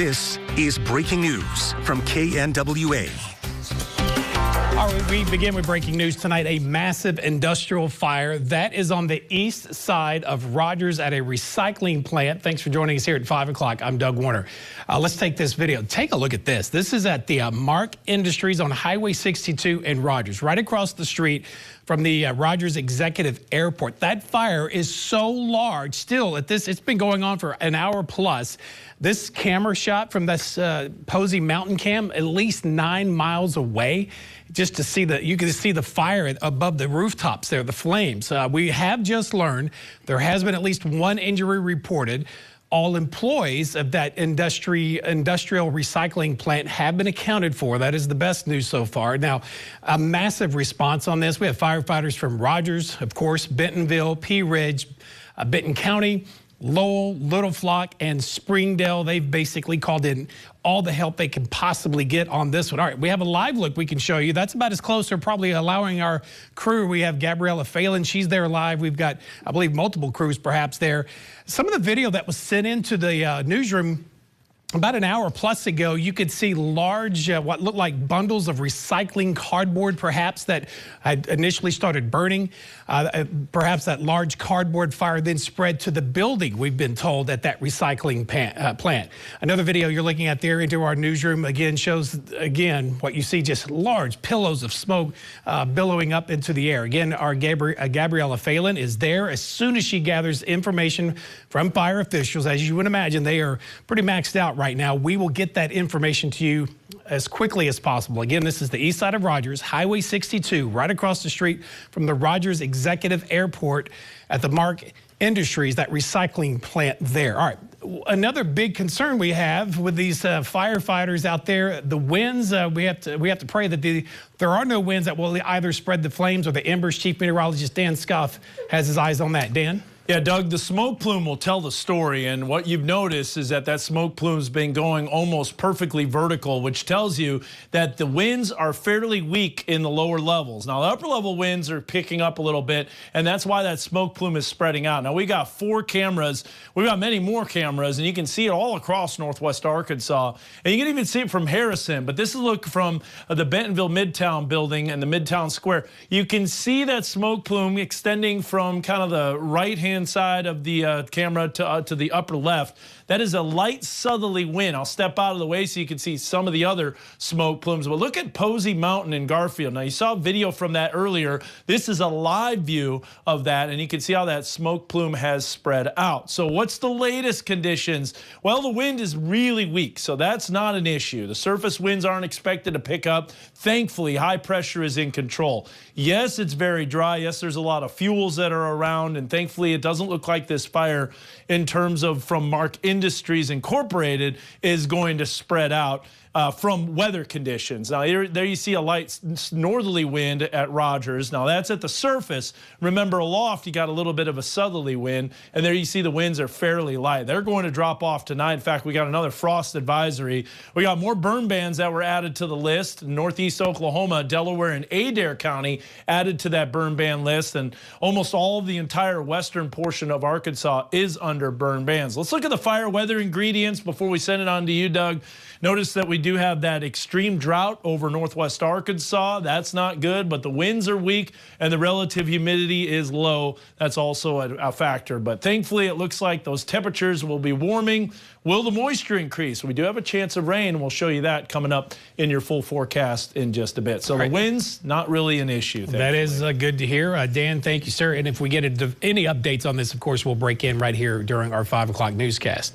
This is breaking news from KNWA. All right, we begin with breaking news tonight. A massive industrial fire that is on the east side of Rogers at a recycling plant. Thanks for joining us here at 5 o'clock. I'm Doug Warner. Let's take this video. Take a look at this. This is at the Marck Industries on Highway 62 in Rogers, right across the street from the Rogers Executive Airport. That fire is so large still at this. It's been going on for an hour plus. This camera shot from this Posey Mountain Cam, at least 9 miles away, just to see you can see the fire above the rooftops there, the flames. We have just learned there has been at least one injury reported. All employees of that industrial recycling plant have been accounted for. That is the best news so far. Now, a massive response on this. We have firefighters from Rogers, of course, Bentonville, Pea Ridge, Benton County, Lowell, Little Flock, and Springdale. They've basically called in all the help they can possibly get on this one. All right, we have a live look we can show you. That's about as close to probably allowing our crew. We have Gabriella Phelan. She's there live. We've got, I believe, multiple crews perhaps there. Some of the video that was sent into the newsroom about an hour plus ago, you could see large, what looked like bundles of recycling cardboard, perhaps, that had initially started burning. Perhaps that large cardboard fire then spread to the building, we've been told, at that recycling plant. Another video you're looking at there into our newsroom, again, shows, again, what you see, just large pillows of smoke billowing up into the air. Again, our Gabriella Phelan is there. As soon as she gathers information from fire officials, as you would imagine, they are pretty maxed out right now. We will get that information to you as quickly as possible. Again, this is the east side of Rogers, Highway 62, right across the street from the Rogers Executive Airport at the Marck Industries, that recycling plant there. All right, another big concern we have with these firefighters out there, the winds. We have to pray that there are no winds that will either spread the flames or the embers. Chief Meteorologist Dan Scuff has his eyes on that. Dan? Yeah, Doug, the smoke plume will tell the story, and what you've noticed is that smoke plume's been going almost perfectly vertical, which tells you that the winds are fairly weak in the lower levels. Now, the upper level winds are picking up a little bit, and that's why that smoke plume is spreading out. Now, we got 4 cameras. We got many more cameras, and you can see it all across northwest Arkansas, and you can even see it from Harrison. But this is a look from the Bentonville Midtown building and the Midtown Square. You can see that smoke plume extending from kind of the right-hand side of the camera to the upper left. That is a light southerly wind. I'll step out of the way so you can see some of the other smoke plumes. But look at Posey Mountain in Garfield. Now, you saw a video from that earlier. This is a live view of that, and you can see how that smoke plume has spread out. So what's the latest conditions? Well, the wind is really weak, so that's not an issue. The surface winds aren't expected to pick up. Thankfully, high pressure is in control. Yes, it's very dry. Yes, there's a lot of fuels that are around, and thankfully it doesn't look like this fire in terms of from Marck Industries Incorporated is going to spread out from weather conditions. Now, there you see a light northerly wind at Rogers. Now, that's at the surface. Remember, aloft, you got a little bit of a southerly wind, and there you see the winds are fairly light. They're going to drop off tonight. In fact, we got another frost advisory. We got more burn bans that were added to the list. Northeast Oklahoma, Delaware, and Adair County added to that burn ban list, and almost all of the entire western portion of Arkansas is under burn bans. Let's look at the fire weather ingredients before we send it on to you, Doug. Notice that we do have that extreme drought over northwest Arkansas. That's not good, but the winds are weak and the relative humidity is low. That's also a factor. But thankfully, it looks like those temperatures will be warming. Will the moisture increase? We do have a chance of rain. We'll show you that coming up in your full forecast in just a bit. So the winds, not really an issue. That is good to hear. Dan, thank you, sir. And if we get any updates on this, of course, we'll break in right here during our 5 o'clock newscast.